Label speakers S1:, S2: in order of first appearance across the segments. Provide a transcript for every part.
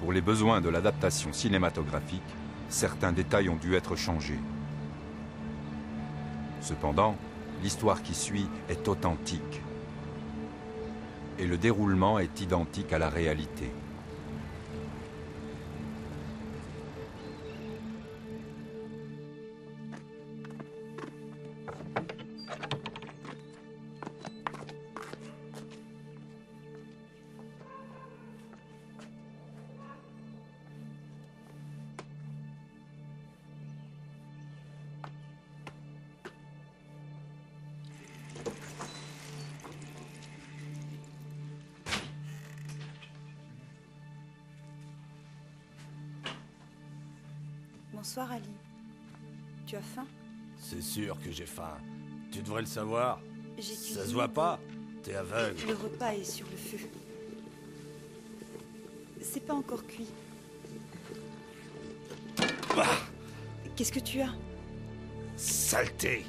S1: Pour les besoins de l'adaptation cinématographique, certains détails ont dû être changés. Cependant, l'histoire qui suit est authentique. Et le déroulement est identique à la réalité.
S2: Bonsoir Ali. Tu as faim?
S3: C'est sûr que j'ai faim. Tu devrais le savoir. Ça se voit pas. T'es aveugle.
S2: Le repas est sur le feu. C'est pas encore cuit.
S3: Ah,
S2: Qu'est-ce que tu as?
S3: saleté.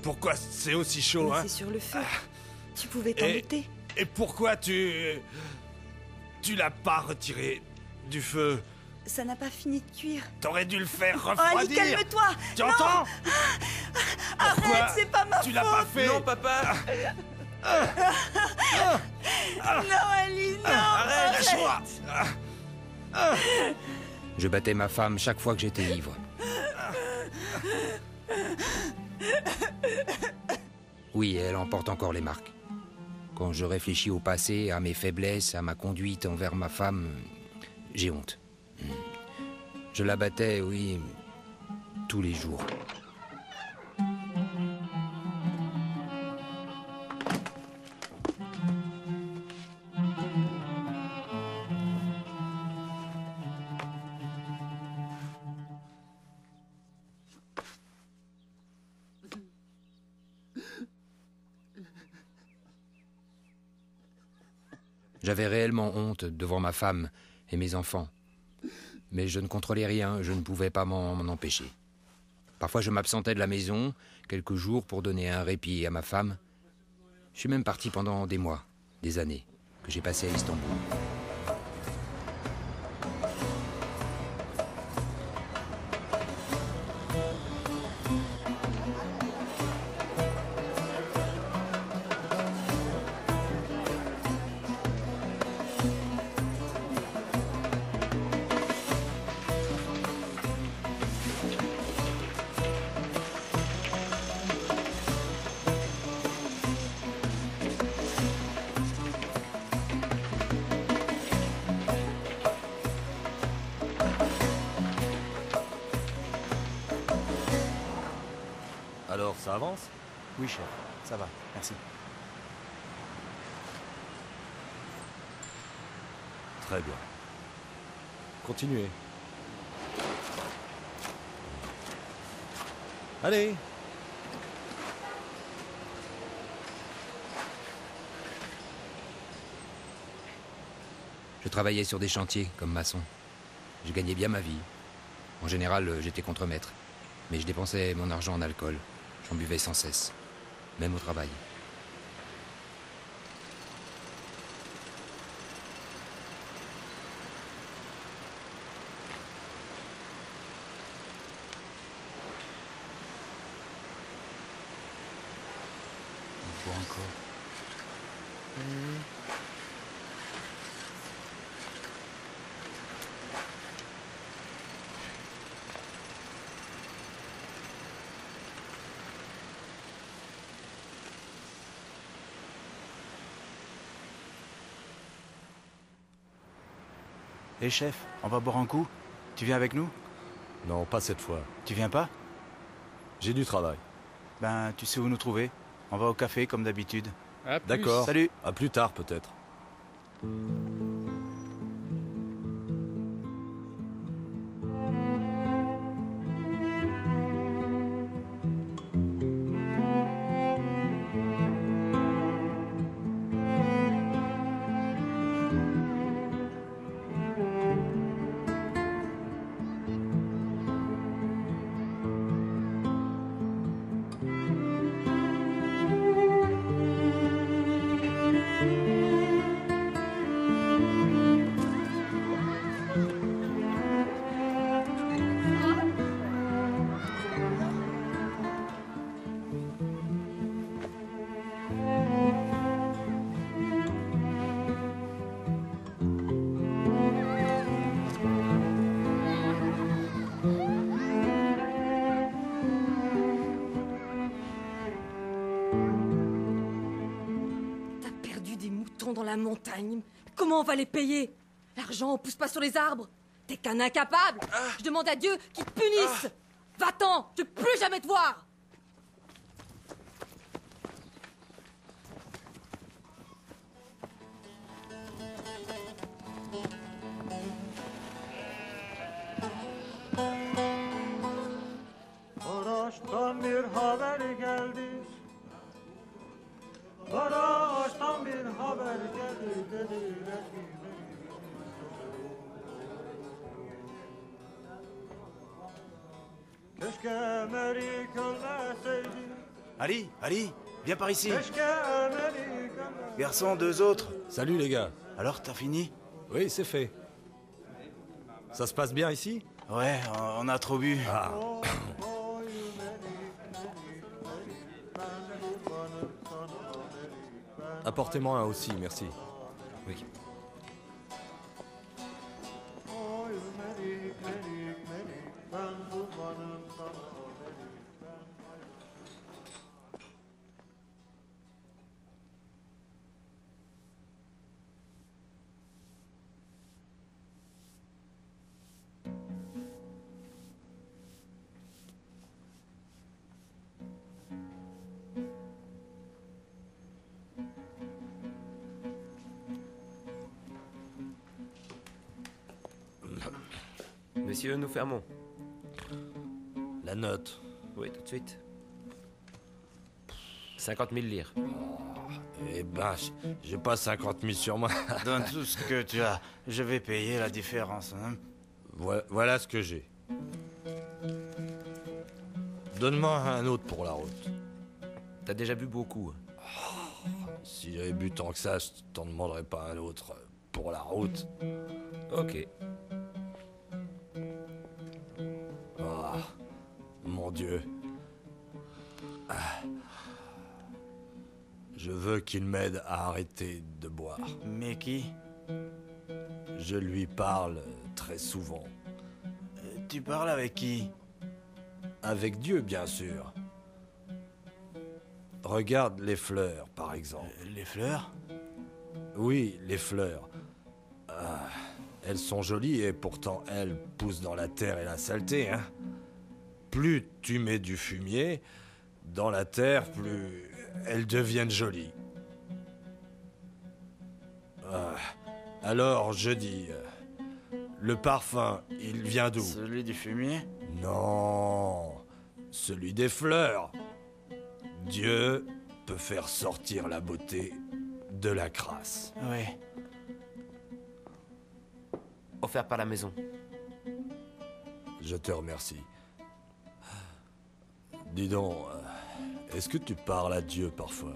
S3: Pourquoi c'est aussi chaud,
S2: Mais
S3: hein?
S2: c'est sur le feu. Tu pouvais t'en douter.
S3: Et pourquoi tu l'as pas retiré du feu?
S2: Ça n'a pas fini de cuire.
S3: T'aurais dû le faire
S2: Oh Ali,
S3: refroidir.
S2: calme-toi!
S3: Tu entends? Pourquoi
S2: Arrête, c'est pas ma faute!
S3: tu l'as pas fait?
S4: Non, papa!
S2: Non Ali, non!
S3: Arrête, lâche-moi!
S4: Je battais ma femme chaque fois que j'étais ivre. Oui, elle en porte encore les marques. Quand je réfléchis au passé, à mes faiblesses, à ma conduite envers ma femme, j'ai honte. Je la battais, oui, tous les jours. J'avais réellement honte devant ma femme et mes enfants. Mais je ne contrôlais rien, je ne pouvais pas m'en empêcher. Parfois je m'absentais de la maison, quelques jours pour donner un répit à ma femme. Je suis même parti pendant des mois, des années, que j'ai passé à Istanbul.
S3: Alors, ça avance?
S5: Oui, chef, ça va, merci.
S3: Très bien. Continuez. Allez!
S4: Je travaillais sur des chantiers comme maçon. Je gagnais bien ma vie. En général, j'étais contremaître. Mais je dépensais mon argent en alcool. J'en buvais sans cesse, même au travail.
S5: On boit encore. Hé chef, on va boire un coup? Tu viens avec nous?
S3: Non, pas cette fois.
S5: Tu viens pas?
S3: J'ai du travail.
S5: Ben, tu sais où nous trouver. On va au café comme d'habitude.
S3: D'accord.
S5: Salut.
S3: À plus tard, peut-être.
S6: la montagne. Comment on va les payer? L'argent, on pousse pas sur les arbres. T'es qu'un incapable. Je demande à Dieu qu'il te punisse. Va-t'en, je veux plus jamais te voir.
S7: Karaağaçtan bir haber geldi. Karaağaçtan bir haber geldi dediler ki keşke Melik ölmeseydi.
S5: Ali, Ali, viens par ici.
S7: Keşke Melik ölmeseydi.
S5: Garçon, deux autres.
S3: Salut les gars.
S5: Alors, t'as fini?
S3: Oui, c'est fait. Ça se passe bien ici?
S5: Ouais, on a trop bu.
S3: Ah. Apportez-moi un aussi, merci.
S4: Oui.
S7: Oy Melik, Melik, Melik, ben kurbanım sana Melik, ben
S8: Messieurs, nous fermons.
S3: La note.
S8: Oui, tout de suite. 50 000 lire.
S3: Eh ben, j'ai pas 50 000 sur moi.
S5: Donne tout ce que tu as. Je vais payer la différence. Hein.
S3: Voilà ce que j'ai. Donne-moi un autre pour la route.
S8: T'as déjà bu beaucoup.
S3: Si j'avais bu tant que ça, je t'en demanderais pas un autre pour la route.
S8: Ok.
S3: Ah, mon Dieu. Ah. Je veux qu'il m'aide à arrêter de boire.
S5: Mais qui?
S3: Je lui parle très souvent.
S5: Tu parles avec qui?
S3: Avec Dieu, bien sûr. Regarde les fleurs, par exemple.
S5: Les fleurs?
S3: Oui, les fleurs. Ah, elles sont jolies et pourtant elles poussent dans la terre et la saleté, hein. Plus tu mets du fumier dans la terre, plus elles deviennent jolies. Ah, alors je dis, le parfum, il vient d'où?
S5: Celui du fumier?
S3: Non, celui des fleurs. Dieu peut faire sortir la beauté de la crasse.
S5: Oui.
S8: Offert par la maison.
S3: Je te remercie. Dis donc, est-ce que tu parles à Dieu parfois?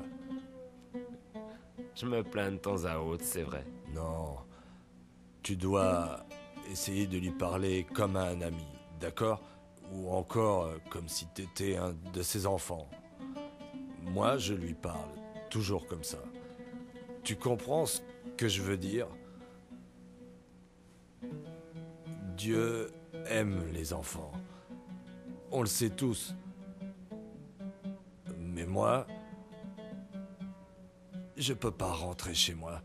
S8: Je me plains de temps à autre, c'est vrai.
S3: Non. Tu dois essayer de lui parler comme à un ami, d'accord? Ou encore comme si t'étais un de ses enfants. Moi, je lui parle toujours comme ça. Tu comprends ce que je veux dire? Dieu aime les enfants. On le sait tous. Mais moi, je peux pas rentrer chez moi.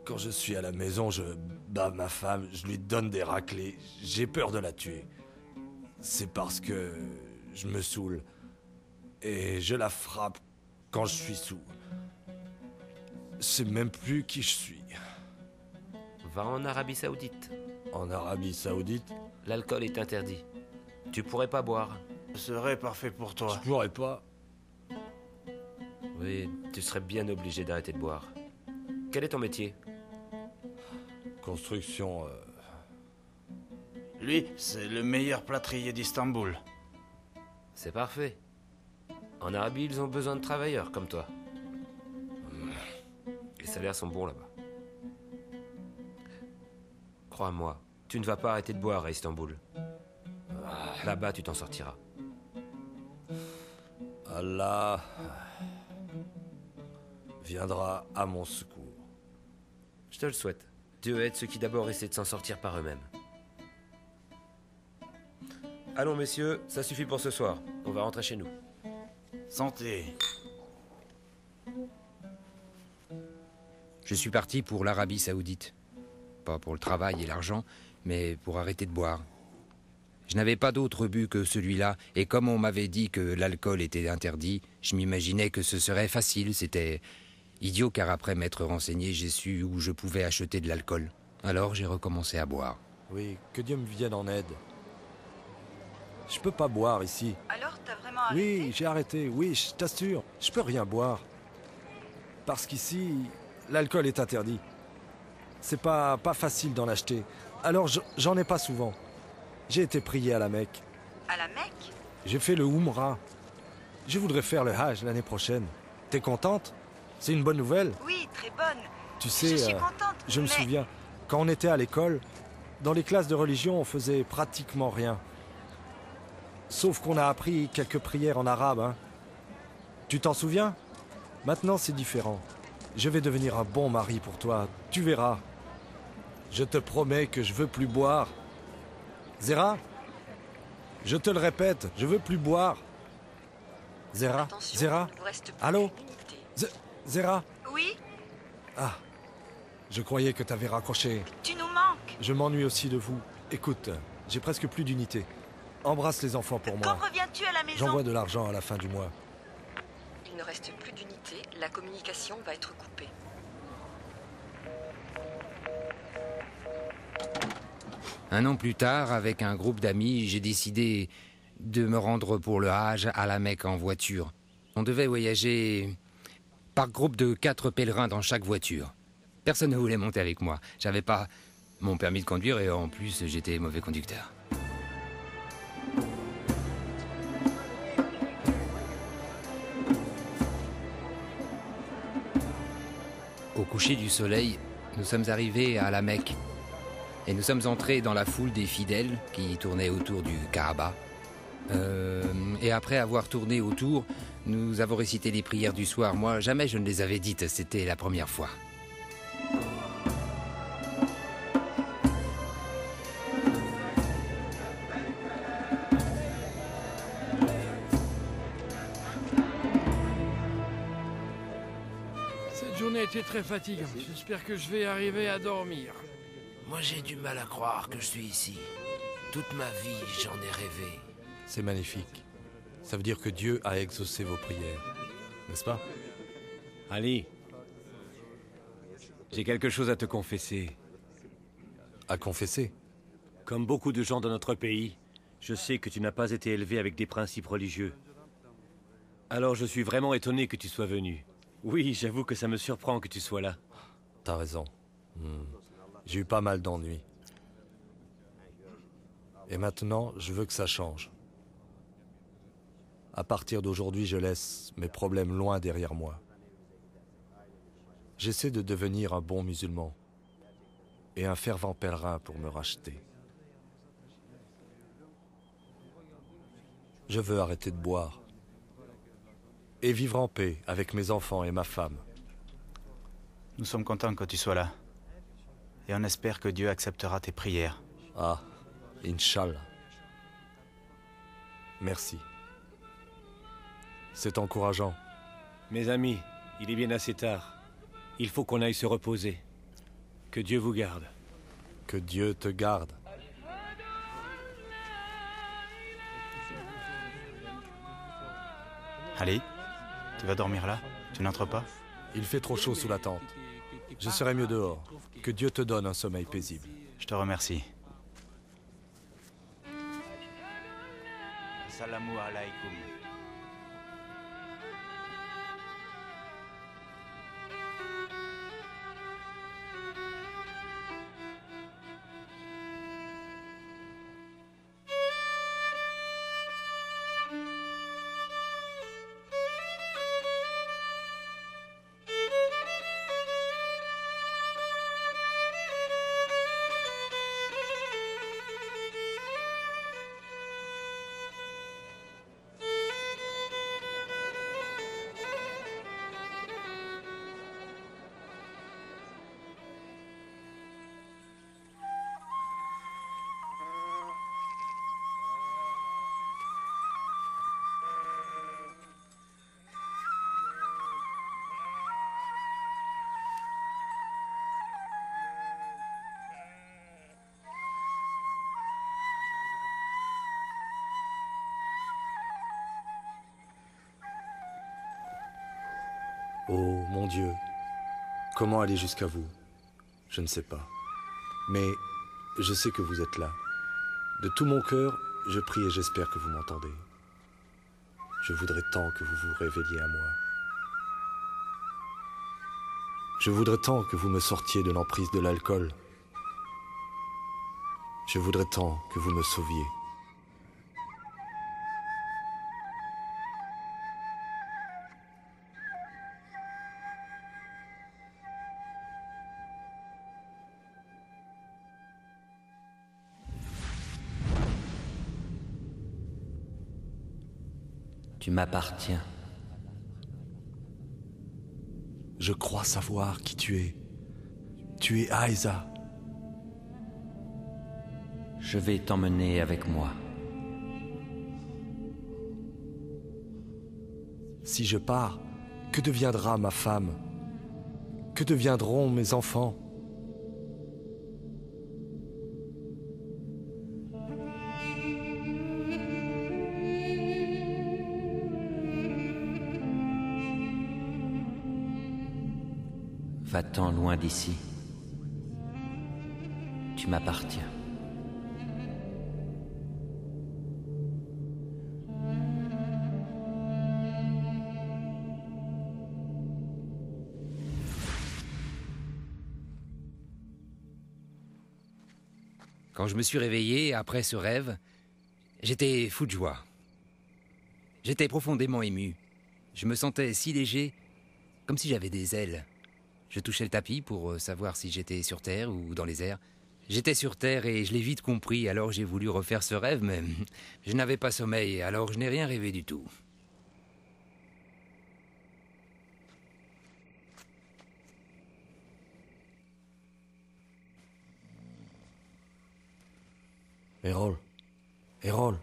S3: Quand je suis à la maison, je bats ma femme, je lui donne des raclées. J'ai peur de la tuer. C'est parce que je me saoule. Et je la frappe quand je suis sous. Je sais même plus qui je suis.
S8: Va en Arabie Saoudite.
S3: En Arabie Saoudite,
S8: L'alcool est interdit. Tu pourrais pas boire.
S5: Ce serait parfait pour toi.
S3: je pourrais pas.
S8: Oui, tu serais bien obligé d'arrêter de boire. Quel est ton métier?
S3: Construction,
S5: Lui, c'est le meilleur plâtrier d'Istanbul.
S8: C'est parfait. En Arabie, ils ont besoin de travailleurs comme toi. Les salaires sont bons là-bas. Crois-moi, tu ne vas pas arrêter de boire à Istanbul. Là-bas, tu t'en sortiras.
S3: Allah viendra à mon secours.
S8: Je te le souhaite. Dieu aide ceux qui d'abord essaient de s'en sortir par eux-mêmes. Allons, messieurs, ça suffit pour ce soir. On va rentrer chez nous.
S5: Santé.
S4: Je suis parti pour l'Arabie Saoudite. Pas pour le travail et l'argent, mais pour arrêter de boire. Je n'avais pas d'autre but que celui-là, et comme on m'avait dit que l'alcool était interdit, je m'imaginais que ce serait facile. C'était idiot car après m'être renseigné, j'ai su où je pouvais acheter de l'alcool. Alors j'ai recommencé à boire.
S3: Oui, que Dieu me vienne en aide. Je peux pas boire ici.
S2: Alors, t'as vraiment arrêté?
S3: Oui, j'ai arrêté, oui, je t'assure. Je peux rien boire. Parce qu'ici, l'alcool est interdit. C'est pas facile d'en acheter. Alors j'en ai pas souvent. J'ai été prié à la Mecque.
S2: À la Mecque?
S3: J'ai fait le Umrah. Je voudrais faire le Hajj l'année prochaine. T'es contente? C'est une bonne nouvelle?
S2: Oui, très bonne.
S3: Tu sais,
S2: Je suis contente,
S3: je me
S2: mais-
S3: souviens, quand on était à l'école, dans les classes de religion, on faisait pratiquement rien. Sauf qu'on a appris quelques prières en arabe, hein. Tu t'en souviens? Maintenant, c'est différent. Je vais devenir un bon mari pour toi, tu verras. Je te promets que je veux plus boire. Zéra? Je te le répète, je veux plus boire. Zéra?
S2: Attention,
S3: Zéra?
S2: il vous reste plus
S3: Allô?
S2: qu'une unité.
S3: Zéra?
S2: Oui,
S3: Ah, je croyais que t'avais raccroché.
S2: tu nous manques.
S3: Je m'ennuie aussi de vous. Écoute, j'ai presque plus d'unité. Embrasse les enfants pour
S2: Quand
S3: moi.
S2: reviens-tu à la maison?
S3: J'envoie de l'argent à la fin du mois.
S6: Il ne reste plus d'unité, la communication va être coupée.
S4: Un an plus tard, avec un groupe d'amis, j'ai décidé de me rendre pour le Hajj à la Mecque en voiture. On devait voyager par groupe de 4 pèlerins dans chaque voiture. Personne ne voulait monter avec moi. J'avais pas mon permis de conduire et en plus j'étais mauvais conducteur. Au coucher du soleil, nous sommes arrivés à la Mecque. Et nous sommes entrés dans la foule des fidèles qui tournaient autour du Kaaba. Et après avoir tourné autour, nous avons récité les prières du soir. Moi, jamais je ne les avais dites, c'était la première fois.
S9: Cette journée a été très fatigante. J'espère que je vais arriver à dormir.
S10: Moi, j'ai du mal à croire que je suis ici. Toute ma vie, j'en ai rêvé.
S3: C'est magnifique. Ça veut dire que Dieu a exaucé vos prières. N'est-ce pas?
S8: Ali, j'ai quelque chose à te confesser.
S3: À confesser?
S8: Comme beaucoup de gens dans notre pays, je sais que tu n'as pas été élevé avec des principes religieux. Alors je suis vraiment étonné que tu sois venu. Oui, j'avoue que ça me surprend que tu sois là.
S3: T'as raison. J'ai eu pas mal d'ennuis. Et maintenant, je veux que ça change. À partir d'aujourd'hui, je laisse mes problèmes loin derrière moi. J'essaie de devenir un bon musulman et un fervent pèlerin pour me racheter. Je veux arrêter de boire et vivre en paix avec mes enfants et ma femme.
S5: Nous sommes contents que tu sois là. Et on espère que Dieu acceptera tes prières.
S3: Ah, Inch'Allah. Merci. C'est encourageant.
S8: Mes amis, il est bien assez tard. Il faut qu'on aille se reposer. Que Dieu vous garde.
S3: Que Dieu te garde.
S5: Ali, tu vas dormir là? Tu n'entres pas?
S3: Il fait trop chaud sous la tente. Je serai mieux dehors. Que Dieu te donne un sommeil paisible.
S5: Je te remercie. Assalamu alaikum.
S3: Oh mon Dieu, comment aller jusqu'à vous? Je ne sais pas. Mais je sais que vous êtes là. De tout mon cœur, je prie et j'espère que vous m'entendez. Je voudrais tant que vous vous révéliez à moi. Je voudrais tant que vous me sortiez de l'emprise de l'alcool. Je voudrais tant que vous me sauviez.
S11: Tu m'appartiens.
S3: Je crois savoir qui tu es. Tu es Aïza.
S11: Je vais t'emmener avec moi.
S3: Si je pars, que deviendra ma femme? Que deviendront mes enfants?
S11: Va-t'en loin d'ici. Tu m'appartiens.
S4: Quand je me suis réveillé après ce rêve, j'étais fou de joie. J'étais profondément ému. Je me sentais si léger, comme si j'avais des ailes. Je touchais le tapis pour savoir si j'étais sur Terre ou dans les airs. J'étais sur Terre et je l'ai vite compris, alors j'ai voulu refaire ce rêve, mais je n'avais pas sommeil, alors je n'ai rien rêvé du tout.
S3: Errol. Errol.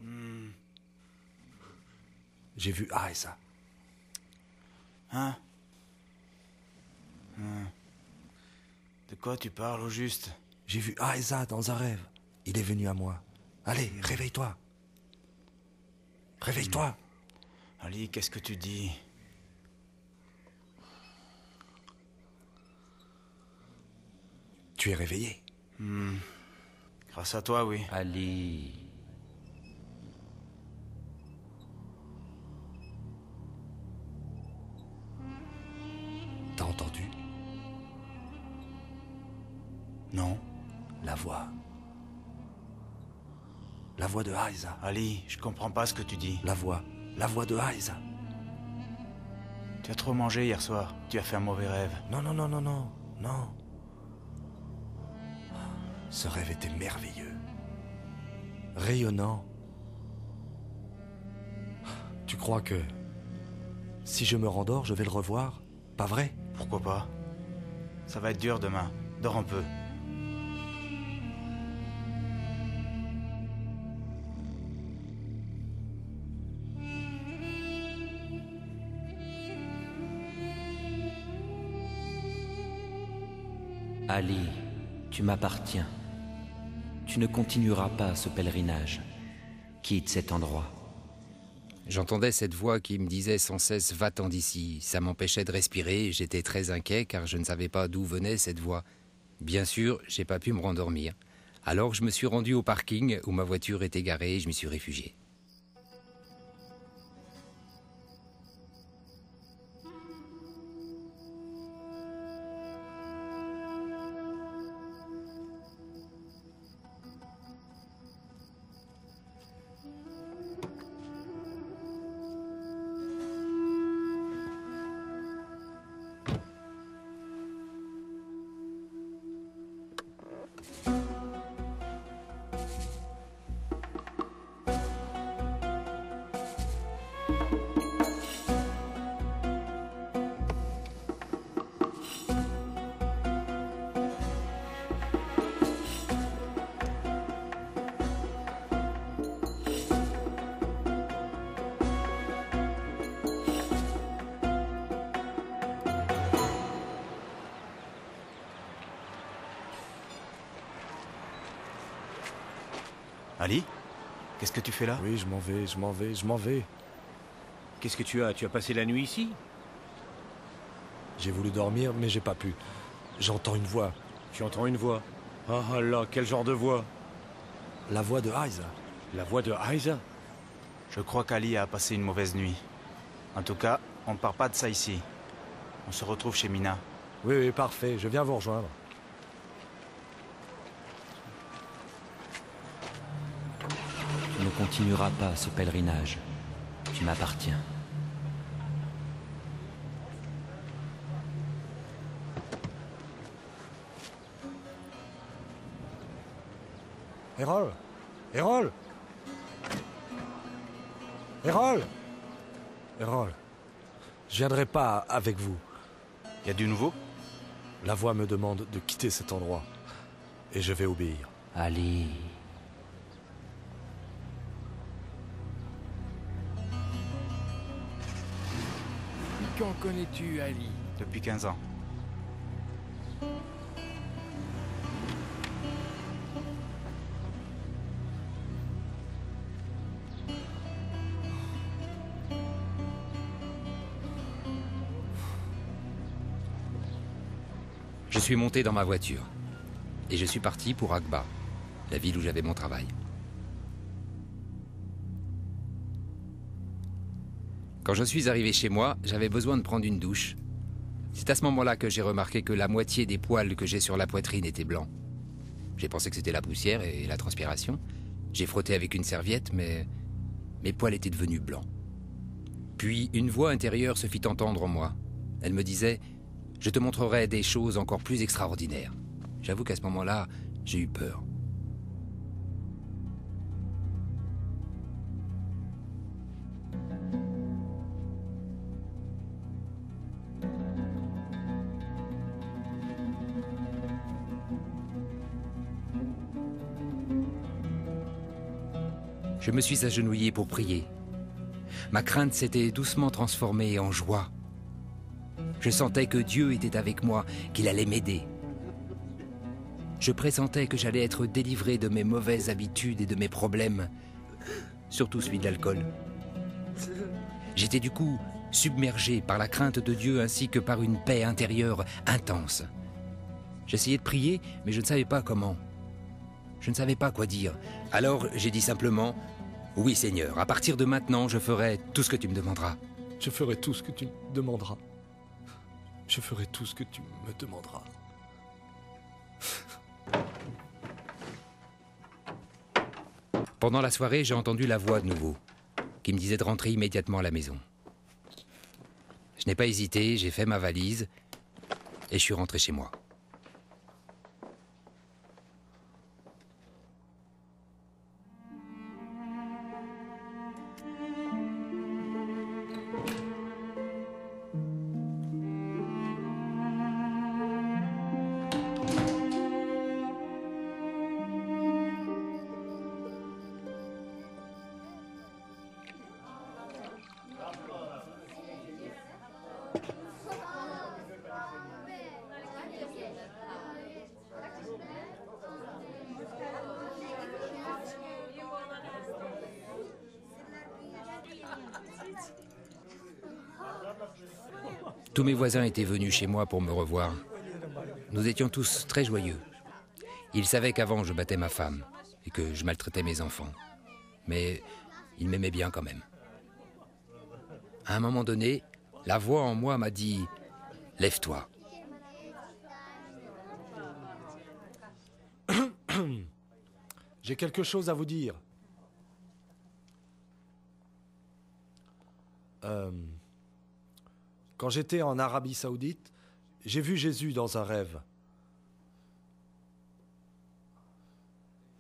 S3: J'ai vu Aïza.
S5: Hein? De quoi tu parles au juste?
S3: J'ai vu Aïza dans un rêve. Il est venu à moi. Allez, réveille-toi. Réveille-toi.
S5: Ali, qu'est-ce que tu dis?
S3: Tu es réveillé.
S5: Grâce à toi, oui.
S11: Ali.
S3: T'as entendu?
S5: Non.
S3: La voix. La voix de Aïza.
S5: Ali, je comprends pas ce que tu dis.
S3: La voix de Aïza.
S5: Tu as trop mangé hier soir. Tu as fait un mauvais rêve.
S3: Non. Ce rêve était merveilleux. Rayonnant. Tu crois que si je me rendors, je vais le revoir? Pas vrai?
S5: Pourquoi pas? Ça va être dur demain. Dors un peu.
S11: Ali, tu m'appartiens. Tu ne continueras pas ce pèlerinage. Quitte cet endroit.
S4: J'entendais cette voix qui me disait sans cesse « Va-t'en d'ici ». Ça m'empêchait de respirer, j'étais très inquiet car je ne savais pas d'où venait cette voix. Bien sûr, j'ai pas pu me rendormir. Alors je me suis rendu au parking où ma voiture était garée et je m'y suis réfugié.
S5: Ali? Qu'est-ce que tu fais là?
S3: Oui, je m'en vais.
S8: Qu'est-ce que tu as? Tu as passé la nuit ici?
S3: J'ai voulu dormir, mais j'ai pas pu. J'entends une voix.
S8: Tu entends une voix? Ah là, quel genre de voix?
S3: La voix de Aiza.
S8: La voix de Aiza?
S5: Je crois qu'Ali a passé une mauvaise nuit. En tout cas, on part pas de ça ici. On se retrouve chez Mina.
S3: Oui, oui, parfait. Je viens vous rejoindre.
S11: Tu ne continueras pas ce pèlerinage. Tu m'appartiens.
S3: Errol! Errol! Errol! Errol, je viendrai pas avec vous.
S5: Y a du nouveau?
S3: La voix me demande de quitter cet endroit. Et je vais obéir.
S11: Ali.
S9: Quand connais-tu Ali?
S5: Depuis 15 ans.
S4: Je suis monté dans ma voiture et je suis parti pour Akba, la ville où j'avais mon travail. Quand je suis arrivé chez moi, j'avais besoin de prendre une douche. C'est à ce moment-là que j'ai remarqué que la moitié des poils que j'ai sur la poitrine étaient blancs. J'ai pensé que c'était la poussière et la transpiration. J'ai frotté avec une serviette, mais mes poils étaient devenus blancs. Puis une voix intérieure se fit entendre en moi. Elle me disait: je te montrerai des choses encore plus extraordinaires. J'avoue qu'à ce moment-là, j'ai eu peur. Je me suis agenouillé pour prier. Ma crainte s'était doucement transformée en joie. Je sentais que Dieu était avec moi, qu'il allait m'aider. Je pressentais que j'allais être délivré de mes mauvaises habitudes et de mes problèmes, surtout celui de l'alcool. J'étais du coup submergé par la crainte de Dieu ainsi que par une paix intérieure intense. J'essayais de prier, mais je ne savais pas comment. Je ne savais pas quoi dire. Alors j'ai dit simplement: oui Seigneur, à partir de maintenant, je ferai tout ce que tu me demanderas.
S3: Je ferai tout ce que tu me demanderas. Je ferai tout ce que tu me demanderas.
S4: Pendant la soirée, j'ai entendu la voix de nouveau, qui me disait de rentrer immédiatement à la maison. Je n'ai pas hésité, j'ai fait ma valise et je suis rentré chez moi. Tous mes voisins étaient venus chez moi pour me revoir. Nous étions tous très joyeux. Ils savaient qu'avant je battais ma femme et que je maltraitais mes enfants. Mais ils m'aimaient bien quand même. À un moment donné, la voix en moi m'a dit: lève-toi.
S3: J'ai quelque chose à vous dire. Quand j'étais en Arabie Saoudite, j'ai vu Jésus dans un rêve.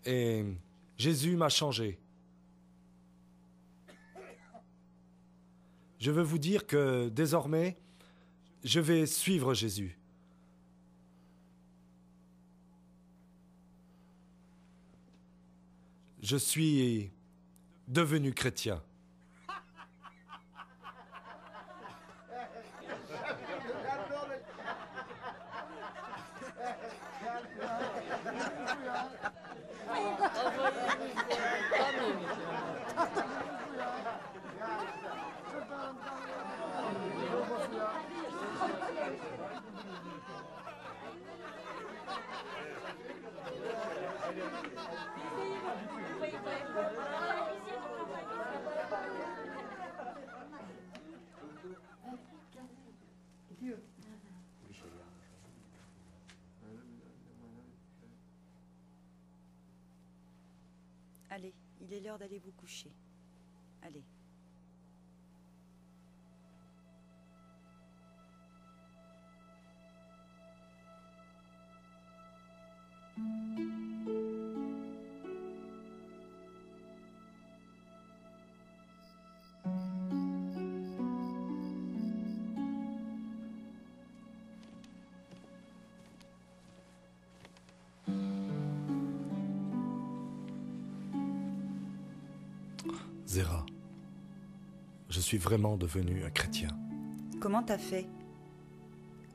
S3: Et Jésus m'a changé. Je veux vous dire que désormais, je vais suivre Jésus. Je suis devenu chrétien.
S2: Allez, il est l'heure d'aller vous coucher. Allez.
S3: Zéra, je suis vraiment devenu un chrétien.
S2: Comment t'as fait?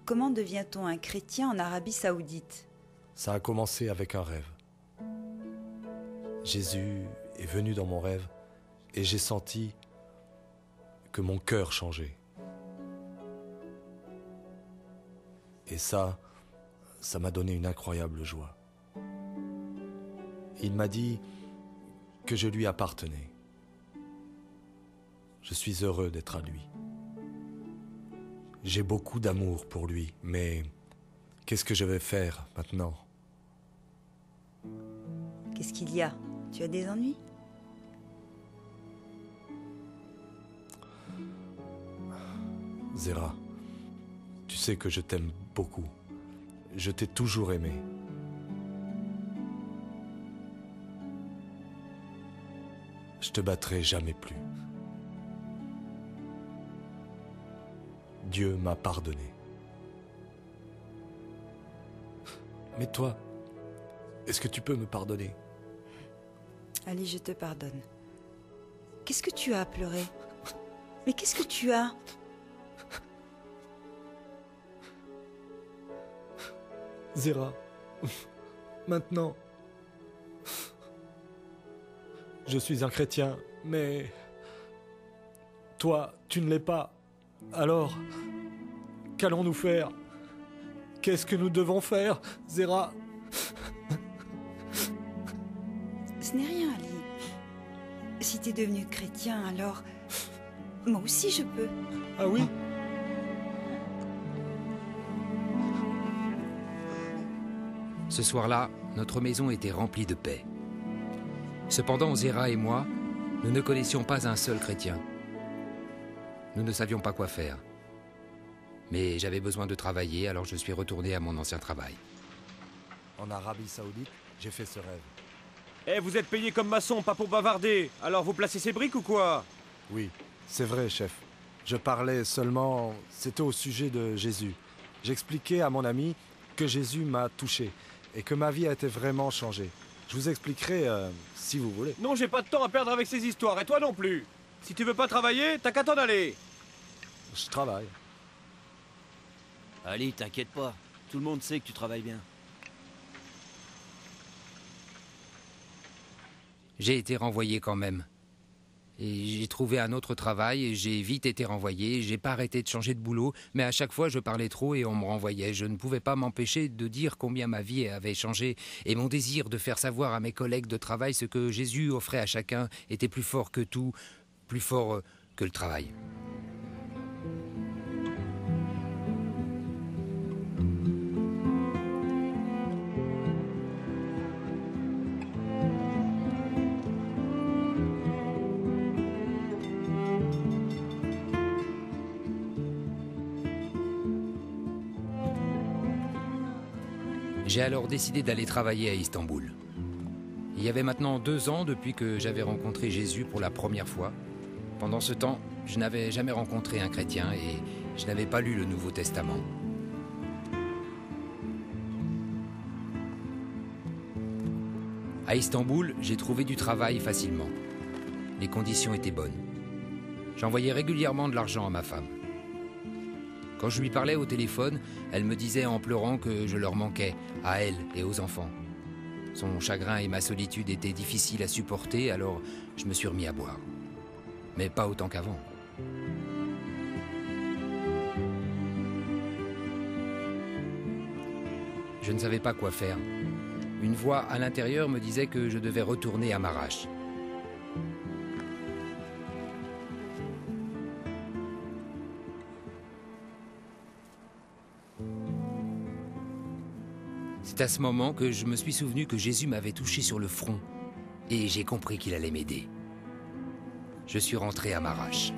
S2: Comment devient-on un chrétien en Arabie Saoudite?
S3: Ça a commencé avec un rêve. Jésus est venu dans mon rêve et j'ai senti que mon cœur changeait. Et ça m'a donné une incroyable joie. Il m'a dit que je lui appartenais. Je suis heureux d'être à lui. J'ai beaucoup d'amour pour lui, mais qu'est-ce que je vais faire maintenant?
S2: Qu'est-ce qu'il y a? Tu as des ennuis?
S3: Zéra, tu sais que je t'aime beaucoup. Je t'ai toujours aimé. Je te battrai jamais plus. Dieu m'a pardonné. Mais toi, est-ce que tu peux me pardonner?
S2: Ali, je te pardonne. Qu'est-ce que tu as à pleurer? Mais qu'est-ce que tu as?
S3: Zéra, maintenant, je suis un chrétien, mais toi, tu ne l'es pas. Alors, qu'allons-nous faire? Qu'est-ce que nous devons faire, Zéra?
S2: Ce n'est rien, Ali. Si t'es devenu chrétien, alors... Moi aussi, je peux.
S3: Ah oui?
S4: Ce soir-là, notre maison était remplie de paix. Cependant, Zéra et moi, nous ne connaissions pas un seul chrétien. Nous ne savions pas quoi faire. Mais j'avais besoin de travailler, alors je suis retourné à mon ancien travail.
S3: En Arabie Saoudite, j'ai fait ce rêve.
S8: Eh, vous êtes payé comme maçon, pas pour bavarder. Alors vous placez ces briques ou quoi?
S3: Oui, c'est vrai, chef. Je parlais seulement... C'était au sujet de Jésus. J'expliquais à mon ami que Jésus m'a touché et que ma vie a été vraiment changée. Je vous expliquerai si vous voulez.
S8: Non, j'ai pas de temps à perdre avec ces histoires, et toi non plus. Si tu veux pas travailler, t'as qu'à t'en aller.
S3: Je travaille.
S12: Ali, t'inquiète pas. Tout le monde sait que tu travailles bien.
S4: J'ai été renvoyé quand même. Et j'ai trouvé un autre travail et j'ai vite été renvoyé. J'ai pas arrêté de changer de boulot, mais à chaque fois je parlais trop et on me renvoyait. Je ne pouvais pas m'empêcher de dire combien ma vie avait changé et mon désir de faire savoir à mes collègues de travail ce que Jésus offrait à chacun était plus fort que tout, plus fort que le travail. J'ai alors décidé d'aller travailler à Istanbul. Il y avait maintenant 2 ans depuis que j'avais rencontré Jésus pour la première fois. Pendant ce temps, je n'avais jamais rencontré un chrétien et je n'avais pas lu le Nouveau Testament. À Istanbul, j'ai trouvé du travail facilement. Les conditions étaient bonnes. J'envoyais régulièrement de l'argent à ma femme. Quand je lui parlais au téléphone, elle me disait en pleurant que je leur manquais, à elle et aux enfants. Son chagrin et ma solitude étaient difficiles à supporter, alors je me suis remis à boire. Mais pas autant qu'avant. Je ne savais pas quoi faire. Une voix à l'intérieur me disait que je devais retourner à Maraş. C'est à ce moment que je me suis souvenu que Jésus m'avait touché sur le front et j'ai compris qu'il allait m'aider. Je suis rentré à Marash.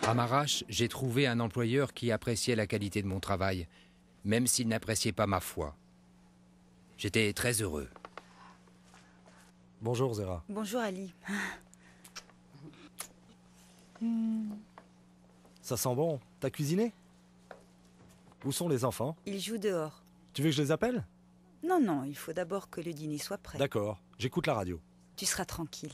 S4: À Marash, j'ai trouvé un employeur qui appréciait la qualité de mon travail, même s'il n'appréciait pas ma foi. J'étais très heureux.
S3: Bonjour Zéra.
S2: Bonjour Ali.
S3: Ça sent bon. T'as cuisiné? Où sont les enfants?
S2: Ils jouent dehors.
S3: Tu veux que je les appelle?
S2: Non, non, il faut d'abord que le dîner soit prêt.
S3: D'accord, j'écoute la radio.
S2: Tu seras tranquille.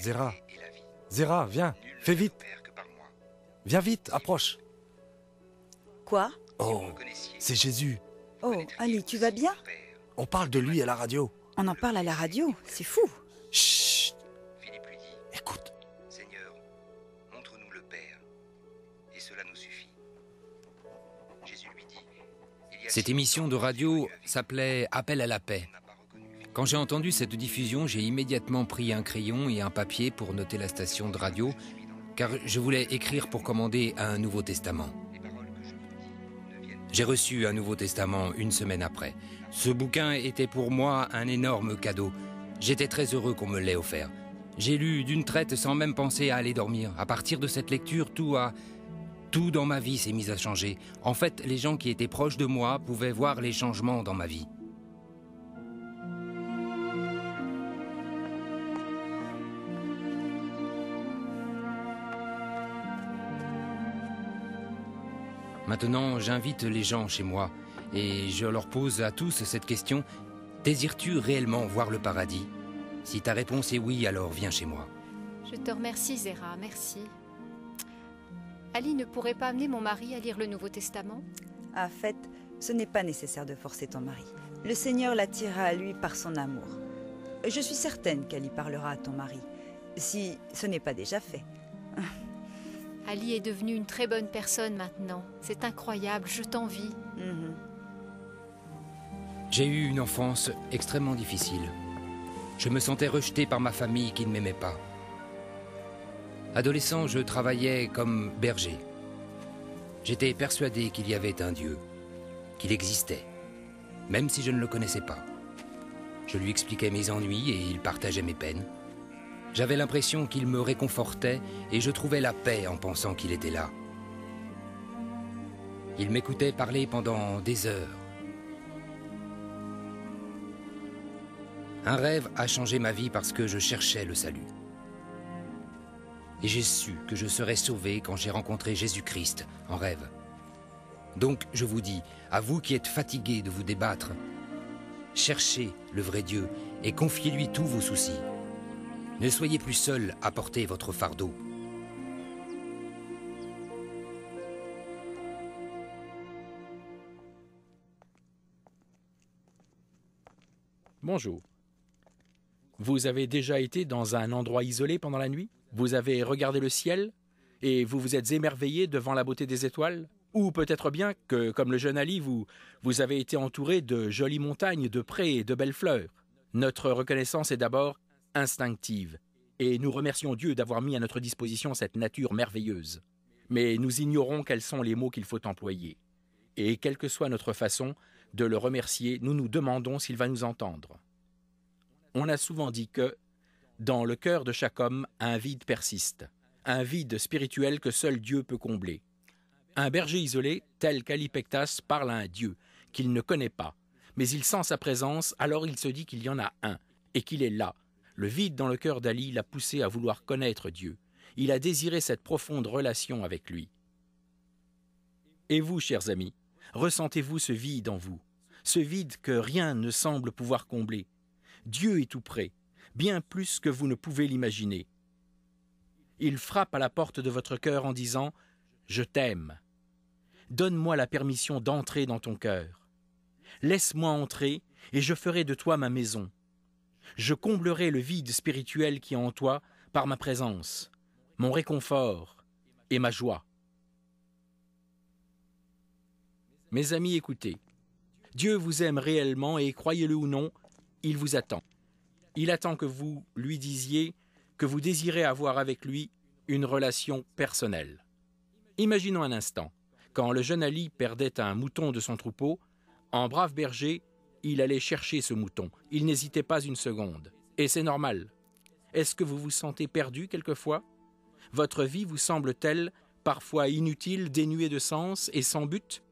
S3: Zéra, Zéra, viens, fais vite. Viens vite, approche.
S2: Quoi?
S3: Oh, c'est Jésus.
S2: Oh, Ali, tu vas bien?
S3: On parle de lui à la radio.
S2: On en parle à la radio, c'est fou.
S3: Chut.
S4: Philippe lui dit,
S3: écoute.
S4: Seigneur, montre-nous le Père, et cela nous suffit. Jésus lui dit, cette émission de radio s'appelait Appel à la paix. Quand j'ai entendu cette diffusion, j'ai immédiatement pris un crayon et un papier pour noter la station de radio, car je voulais écrire pour commander un Nouveau Testament. J'ai reçu un Nouveau Testament une semaine après. Ce bouquin était pour moi un énorme cadeau. J'étais très heureux qu'on me l'ait offert. J'ai lu d'une traite sans même penser à aller dormir. À partir de cette lecture, tout dans ma vie s'est mis à changer. En fait, les gens qui étaient proches de moi pouvaient voir les changements dans ma vie. Maintenant, j'invite les gens chez moi et je leur pose à tous cette question. Désires-tu réellement voir le paradis? Si ta réponse est oui, alors viens chez moi.
S13: Je te remercie, Zéra, merci. Ali ne pourrait pas amener mon mari à lire le Nouveau Testament?
S2: En fait, ce n'est pas nécessaire de forcer ton mari. Le Seigneur l'attirera à lui par son amour. Je suis certaine qu'Ali parlera à ton mari, si ce n'est pas déjà fait.
S13: Ali est devenu une très bonne personne maintenant. C'est incroyable, je t'envie.
S4: J'ai eu une enfance extrêmement difficile. Je me sentais rejeté par ma famille qui ne m'aimait pas. Adolescent, je travaillais comme berger. J'étais persuadé qu'il y avait un Dieu, qu'il existait, même si je ne le connaissais pas. Je lui expliquais mes ennuis et il partageait mes peines. J'avais l'impression qu'il me réconfortait et je trouvais la paix en pensant qu'il était là. Il m'écoutait parler pendant des heures. Un rêve a changé ma vie parce que je cherchais le salut. Et j'ai su que je serais sauvé quand j'ai rencontré Jésus-Christ en rêve. Donc je vous dis, à vous qui êtes fatigués de vous débattre, cherchez le vrai Dieu et confiez-lui tous vos soucis. Ne soyez plus seul à porter votre fardeau.
S14: Bonjour. Vous avez déjà été dans un endroit isolé pendant la nuit? Vous avez regardé le ciel et vous vous êtes émerveillé devant la beauté des étoiles? Ou peut-être bien que, comme le jeune Ali, vous avez été entouré de jolies montagnes, de prés et de belles fleurs. Notre reconnaissance est d'abord instinctive, et nous remercions Dieu d'avoir mis à notre disposition cette nature merveilleuse. Mais nous ignorons quels sont les mots qu'il faut employer. Et quelle que soit notre façon de le remercier, nous nous demandons s'il va nous entendre. On a souvent dit que, dans le cœur de chaque homme, un vide persiste, un vide spirituel que seul Dieu peut combler. Un berger isolé, tel qu'Ali Pektas, parle à un Dieu qu'il ne connaît pas, mais il sent sa présence, alors il se dit qu'il y en a un, et qu'il est là. Le vide dans le cœur d'Ali l'a poussé à vouloir connaître Dieu. Il a désiré cette profonde relation avec lui. Et vous, chers amis, ressentez-vous ce vide en vous, ce vide que rien ne semble pouvoir combler? Dieu est tout près, bien plus que vous ne pouvez l'imaginer. Il frappe à la porte de votre cœur en disant « Je t'aime. Donne-moi la permission d'entrer dans ton cœur. » Laisse-moi entrer, et je ferai de toi ma maison. Je comblerai le vide spirituel qui est en toi par ma présence, mon réconfort et ma joie. Mes amis, écoutez. Dieu vous aime réellement et, croyez-le ou non, il vous attend. Il attend que vous lui disiez que vous désirez avoir avec lui une relation personnelle. Imaginons un instant, quand le jeune Ali perdait un mouton de son troupeau, en brave berger, il allait chercher ce mouton. Il n'hésitait pas une seconde. Et c'est normal. Est-ce que vous vous sentez perdu quelquefois? Votre vie vous semble-t-elle parfois inutile, dénuée de sens et sans but?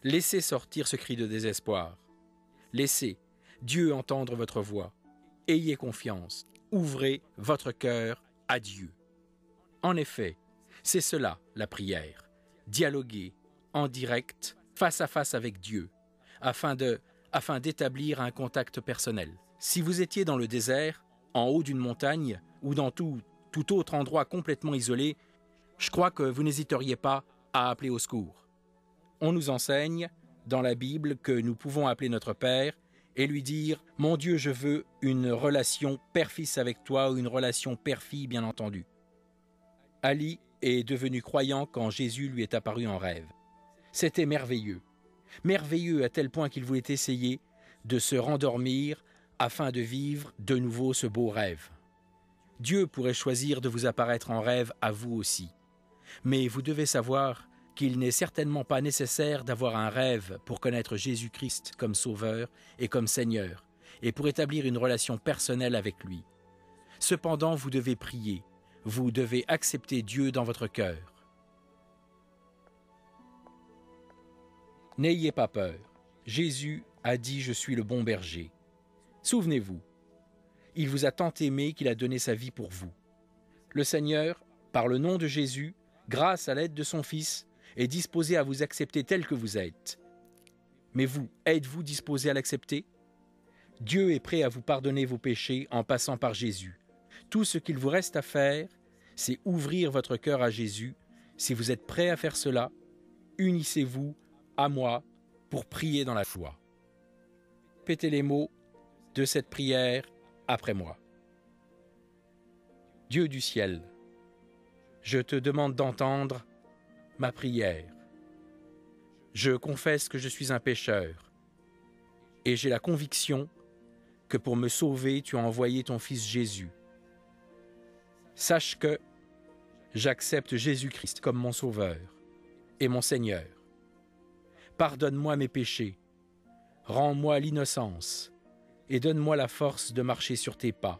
S14: Laissez sortir ce cri de désespoir. Laissez Dieu entendre votre voix. Ayez confiance. Ouvrez votre cœur à Dieu. En effet, c'est cela la prière. Dialoguer en direct, face à face avec Dieu, afin d'établir un contact personnel. Si vous étiez dans le désert, en haut d'une montagne ou dans tout autre endroit complètement isolé, je crois que vous n'hésiteriez pas à appeler au secours. On nous enseigne, dans la Bible, que nous pouvons appeler notre Père et lui dire « Mon Dieu, je veux une relation père-fils avec toi » ou une relation père-fille, bien entendu. Ali est devenu croyant quand Jésus lui est apparu en rêve. C'était merveilleux. Merveilleux à tel point qu'il voulait essayer de se rendormir afin de vivre de nouveau ce beau rêve. Dieu pourrait choisir de vous apparaître en rêve à vous aussi. Mais vous devez savoir qu'il n'est certainement pas nécessaire d'avoir un rêve pour connaître Jésus-Christ comme Sauveur et comme Seigneur, et pour établir une relation personnelle avec lui. Cependant, vous devez prier, vous devez accepter Dieu dans votre cœur. N'ayez pas peur. Jésus a dit « Je suis le bon berger ». Souvenez-vous, il vous a tant aimé qu'il a donné sa vie pour vous. Le Seigneur, par le nom de Jésus, grâce à l'aide de son Fils, est disposé à vous accepter tel que vous êtes. Mais vous, êtes-vous disposé à l'accepter? Dieu est prêt à vous pardonner vos péchés en passant par Jésus. Tout ce qu'il vous reste à faire, c'est ouvrir votre cœur à Jésus. Si vous êtes prêt à faire cela, unissez-vous à moi pour prier dans la foi. Répétez les mots de cette prière après moi. Dieu du ciel, je te demande d'entendre ma prière. Je confesse que je suis un pécheur et j'ai la conviction que pour me sauver, tu as envoyé ton Fils Jésus. Sache que j'accepte Jésus-Christ comme mon Sauveur et mon Seigneur. Pardonne-moi mes péchés, rends-moi l'innocence et donne-moi la force de marcher sur tes pas.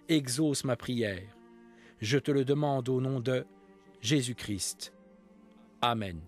S14: Exauce ma prière. Je te le demande au nom de Jésus-Christ. Amen.